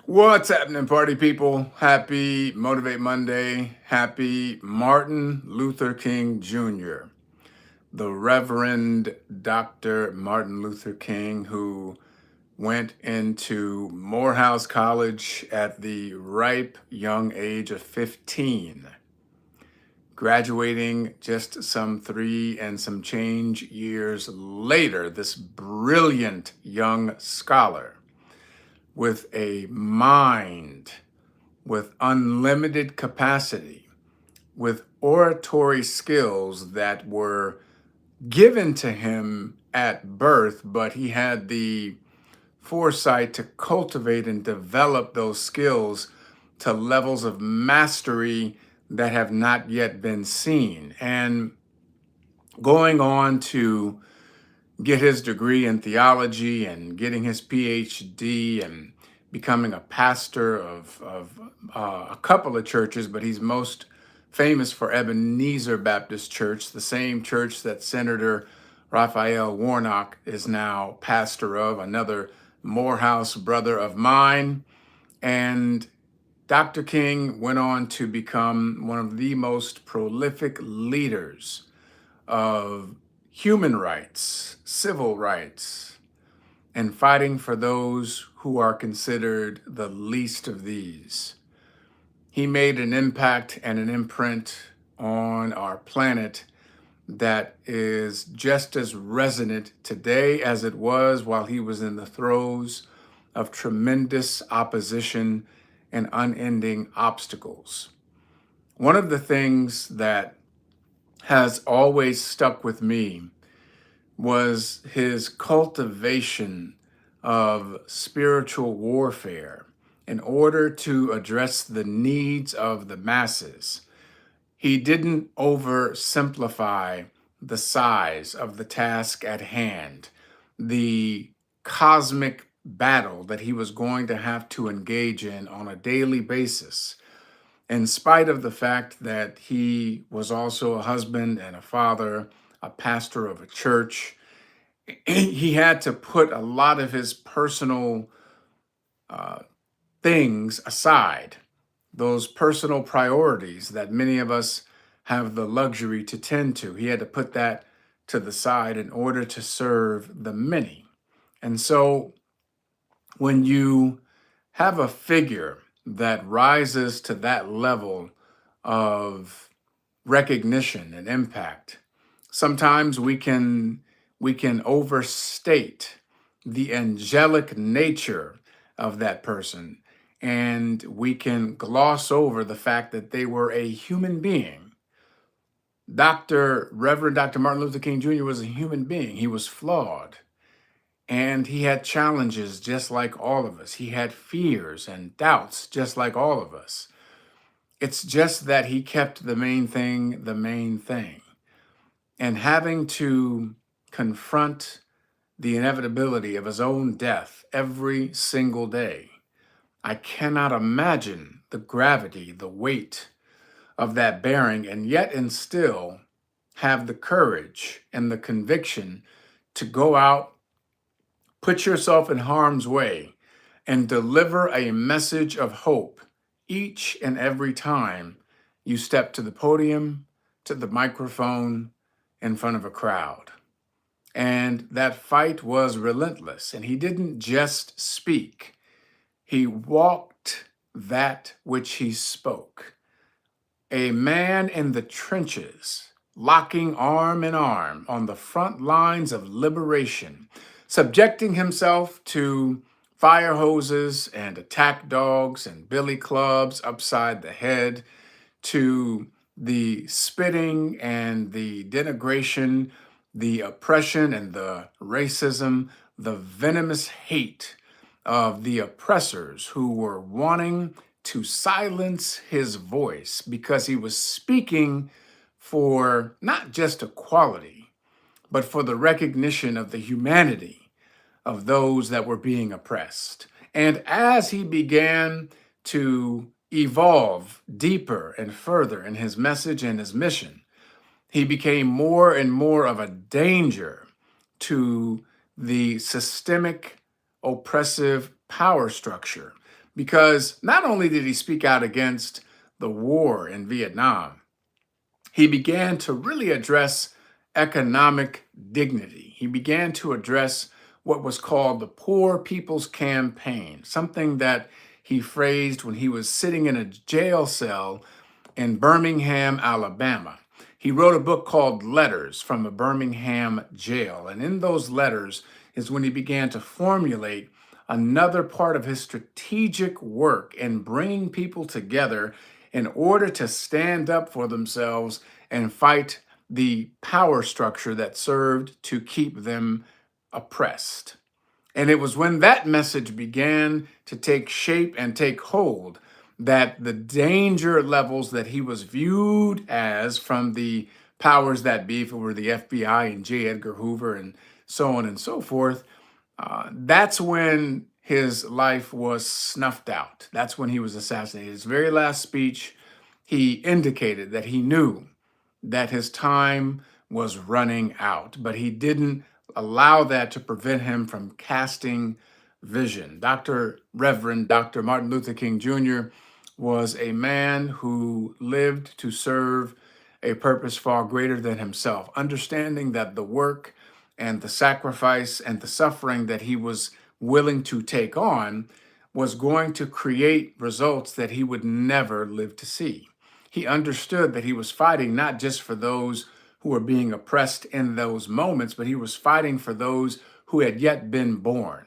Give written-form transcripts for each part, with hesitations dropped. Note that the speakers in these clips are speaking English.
What's happening, party people? Happy Motivate Monday. Happy Martin Luther King Jr., the Reverend Dr. Martin Luther King, who went into Morehouse College at the ripe young age of 15, graduating just some three and some change years later. This brilliant young scholar with a mind with unlimited capacity, with oratory skills that were given to him at birth, but he had the foresight to cultivate and develop those skills to levels of mastery that have not yet been seen. And going on to get his degree in theology and getting his PhD and becoming a pastor of a couple of churches, but he's most famous for Ebenezer Baptist Church, the same church that Senator Raphael Warnock is now pastor of, another Morehouse brother of mine. And Dr. King went on to become one of the most prolific leaders of human rights, civil rights, and fighting for those who are considered the least of these. He made an impact and an imprint on our planet that is just as resonant today as it was while he was in the throes of tremendous opposition and unending obstacles. One of the things that has always stuck with me was his cultivation of spiritual warfare in order to address the needs of the masses. He didn't oversimplify the size of the task at hand, the cosmic battle that he was going to have to engage in on a daily basis, in spite of the fact that he was also a husband and a father, a pastor of a church. He had to put a lot of his personal uh, things aside, those personal priorities that many of us have the luxury to tend to. He had to put that to the side in order to serve the many. And so when you have a figure that rises to that level of recognition and impact, sometimes we can overstate the angelic nature of that person, and we can gloss over the fact that they were a human being. Reverend Dr. Martin Luther King Jr. was a human being. He was flawed. And he had challenges just like all of us. He had fears and doubts just like all of us. It's just that he kept the main thing the main thing. And having to confront the inevitability of his own death every single day, I cannot imagine the gravity, the weight of that bearing, and yet and still have the courage and the conviction to go out, put yourself in harm's way, and deliver a message of hope each and every time you step to the podium, to the microphone, in front of a crowd. And that fight was relentless. And he didn't just speak, he walked that which he spoke. A man in the trenches, locking arm in arm on the front lines of liberation, subjecting himself to fire hoses and attack dogs and billy clubs upside the head, to the spitting and the denigration, the oppression and the racism, the venomous hate of the oppressors who were wanting to silence his voice because he was speaking for not just equality, but for the recognition of the humanity of those that were being oppressed. And as he began to evolve deeper and further in his message and his mission, he became more and more of a danger to the systemic oppressive power structure because not only did he speak out against the war in Vietnam, he began to really address economic dignity. He began to address what was called the Poor People's Campaign, something that he phrased when he was sitting in a jail cell in Birmingham, Alabama. He wrote a book called Letters from a Birmingham Jail. And in those letters is when he began to formulate another part of his strategic work in bringing people together in order to stand up for themselves and fight the power structure that served to keep them oppressed. And it was when that message began to take shape and take hold that the danger levels that he was viewed as from the powers that be, if it were the FBI and J. Edgar Hoover and so on and so forth, that's when his life was snuffed out. That's when he was assassinated. His very last speech, he indicated that he knew that his time was running out, but he didn't allow that to prevent him from casting vision. Reverend Dr. Martin Luther King Jr. was a man who lived to serve a purpose far greater than himself, understanding that the work and the sacrifice and the suffering that he was willing to take on was going to create results that he would never live to see. He understood that he was fighting not just for those who were being oppressed in those moments, but he was fighting for those who had yet been born,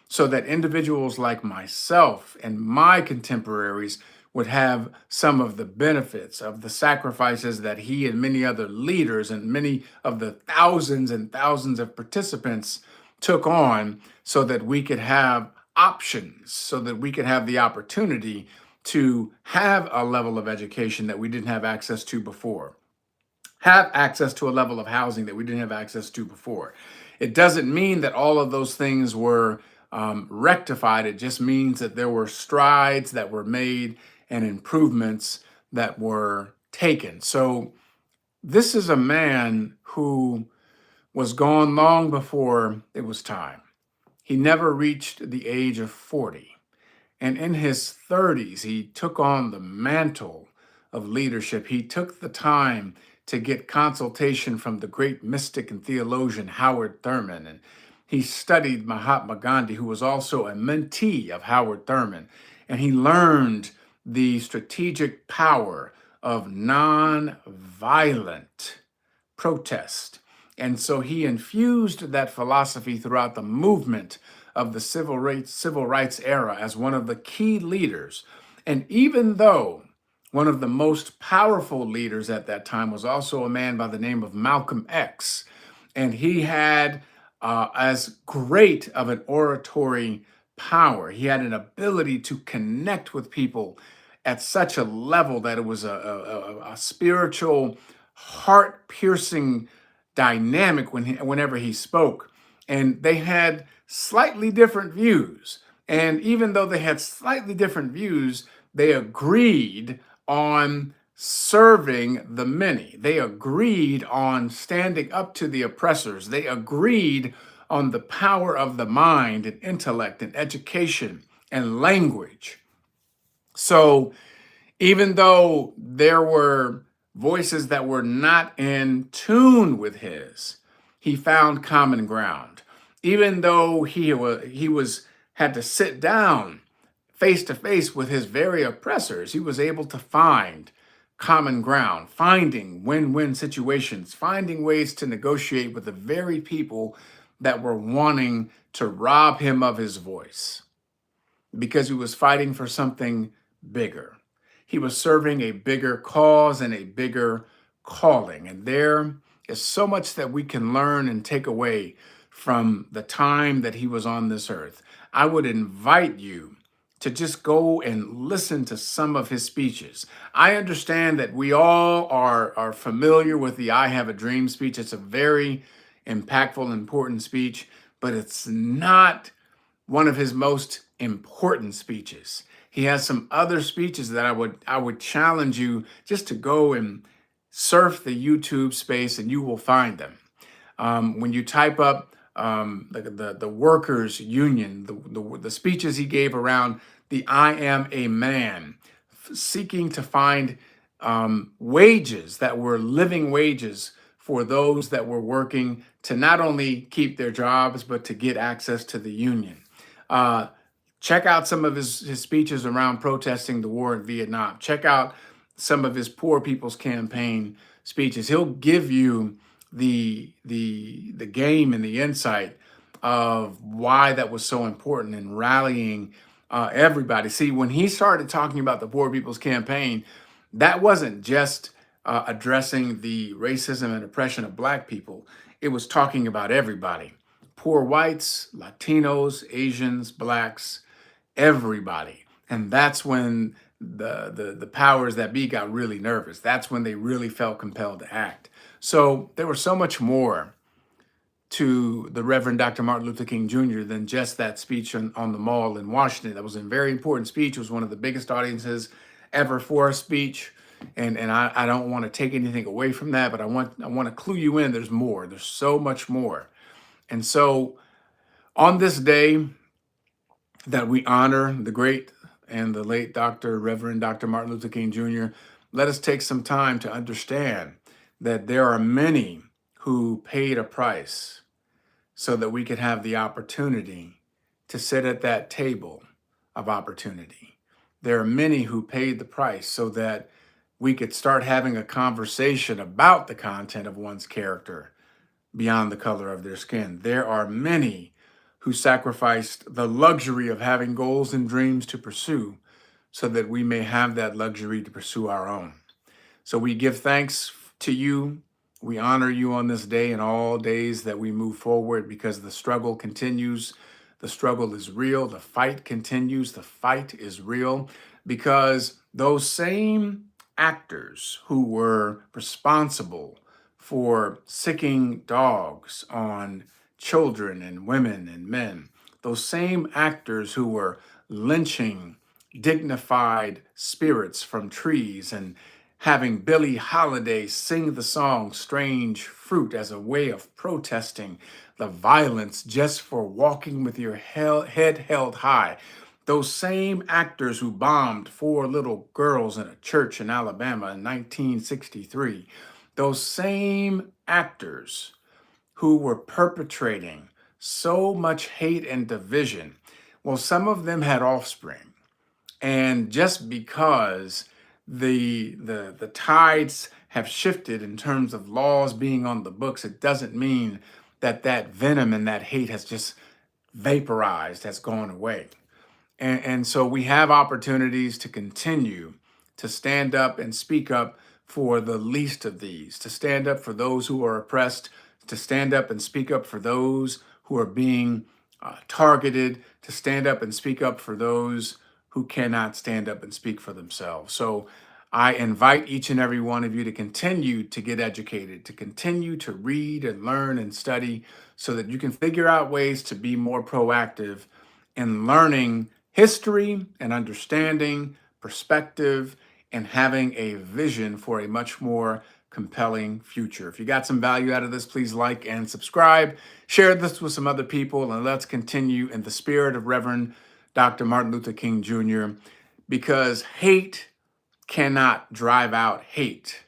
so that individuals like myself and my contemporaries would have some of the benefits of the sacrifices that he and many other leaders and many of the thousands and thousands of participants took on, so that we could have options, so that we could have the opportunity to have a level of education that we didn't have access to before, have access to a level of housing that we didn't have access to before. It doesn't mean that all of those things were rectified. It just means that there were strides that were made and improvements that were taken. So this is a man who was gone long before it was time. He never reached the age of 40. And in his 30s, he took on the mantle of leadership. He took the time to get consultation from the great mystic and theologian Howard Thurman. And he studied Mahatma Gandhi, who was also a mentee of Howard Thurman. And he learned the strategic power of nonviolent protest. And so he infused that philosophy throughout the movement of the civil rights era as one of the key leaders. And even though one of the most powerful leaders at that time was also a man by the name of Malcolm X, and he had as great of an oratory power, he had an ability to connect with people at such a level that it was a spiritual, heart-piercing dynamic whenever he spoke. And they had slightly different views. And even though they had slightly different views, they agreed on serving the many. They agreed on standing up to the oppressors. They agreed on the power of the mind and intellect and education and language. So even though there were voices that were not in tune with his, he found common ground. Even though he had to sit down face to face with his very oppressors, he was able to find common ground, finding win-win situations, finding ways to negotiate with the very people that were wanting to rob him of his voice, because he was fighting for something bigger. He was serving a bigger cause and a bigger calling. And there is so much that we can learn and take away from the time that he was on this earth. I would invite you to just go and listen to some of his speeches. I understand that we all are familiar with the I Have a Dream speech. It's a very impactful, important speech, but it's not one of his most important speeches. He has some other speeches that I would challenge you just to go and surf the YouTube space, and you will find them. When you type up the workers union, the speeches he gave around the I am a man, seeking to find wages that were living wages for those that were working to not only keep their jobs, but to get access to the union. Uh, Check out some of his speeches around protesting the war in Vietnam. Check out some of his Poor People's Campaign speeches. He'll give you the game and the insight of why that was so important in rallying everybody. See, when he started talking about the Poor People's Campaign, that wasn't just addressing the racism and oppression of Black people. It was talking about everybody: poor whites, Latinos, Asians, Blacks, everybody. And that's when the powers that be got really nervous. That's when they really felt compelled to act. So there was so much more to the Reverend Dr. Martin Luther King Jr. than just that speech on the Mall in Washington. That was a very important speech. It was one of the biggest audiences ever for a speech. And I don't want to take anything away from that, but I want to clue you in. There's more. There's so much more. And so on this day that we honor the great and the late Reverend Dr. Martin Luther King Jr., let us take some time to understand that there are many who paid a price so that we could have the opportunity to sit at that table of opportunity. There are many who paid the price so that we could start having a conversation about the content of one's character beyond the color of their skin. There are many who sacrificed the luxury of having goals and dreams to pursue so that we may have that luxury to pursue our own. So we give thanks to you. We honor you on this day and all days that we move forward, because the struggle continues. The struggle is real. The fight continues. The fight is real, because those same actors who were responsible for sicking dogs on children and women and men, those same actors who were lynching dignified spirits from trees and having Billie Holiday sing the song Strange Fruit as a way of protesting the violence just for walking with your head held high. Those same actors who bombed 4 little girls in a church in Alabama in 1963, those same actors who were perpetrating so much hate and division, well, some of them had offspring. And just because the tides have shifted in terms of laws being on the books, it doesn't mean that that venom and that hate has just vaporized, has gone away. And so we have opportunities to continue to stand up and speak up for the least of these, to stand up for those who are oppressed, to stand up and speak up for those who are being targeted, to stand up and speak up for those who cannot stand up and speak for themselves. So I invite each and every one of you to continue to get educated, to continue to read and learn and study so that you can figure out ways to be more proactive in learning history and understanding perspective and having a vision for a much more compelling future. If you got some value out of this, please like and subscribe. Share this with some other people, and let's continue in the spirit of Reverend Dr. Martin Luther King Jr., because hate cannot drive out hate.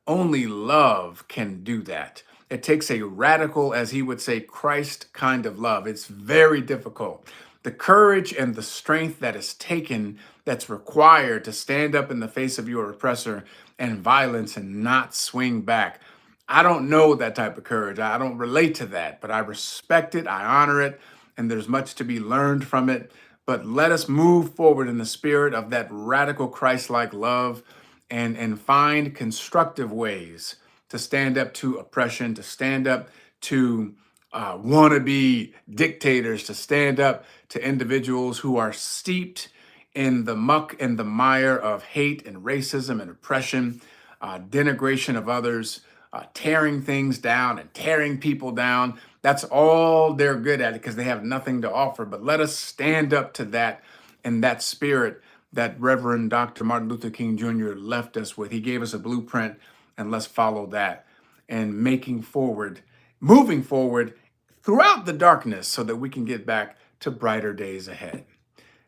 Only love can do that. It takes a radical, as he would say, Christ kind of love. It's very difficult. The courage and the strength that is taken, that's required to stand up in the face of your oppressor and violence and not swing back. I don't know that type of courage. I don't relate to that, but I respect it. I honor it. And there's much to be learned from it. But let us move forward in the spirit of that radical Christ-like love and find constructive ways to stand up to oppression, to stand up to wannabe dictators, to stand up to individuals who are steeped in the muck and the mire of hate and racism and oppression, denigration of others, tearing things down and tearing people down. That's all they're good at, because they have nothing to offer. But let us stand up to that in that spirit that Reverend Dr. Martin Luther King Jr. left us with. He gave us a blueprint, and let's follow that and moving forward throughout the darkness so that we can get back to brighter days ahead.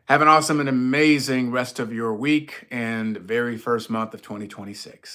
Have an awesome and amazing rest of your week and very first month of 2026.